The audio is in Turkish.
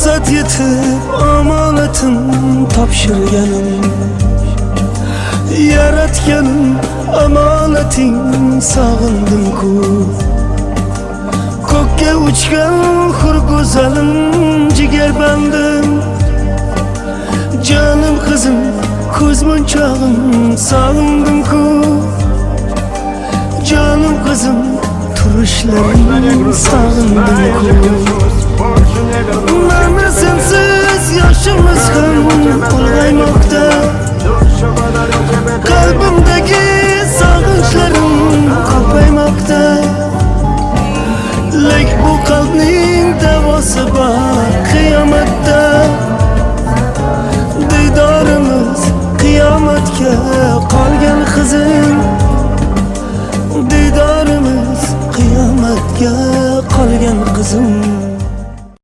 Fursat yetip amanetin topshirganim, yaratganim amaneting sog'indim-ku. Ko'kka uchgan hur go'zalim jigar bandim, jonim qizim ko'z munchog'im sog'indim-ku. Jonim qizim turishlaring sog'indim-ku. Mana sensiz yoshimiz ham ulg'aymoqda,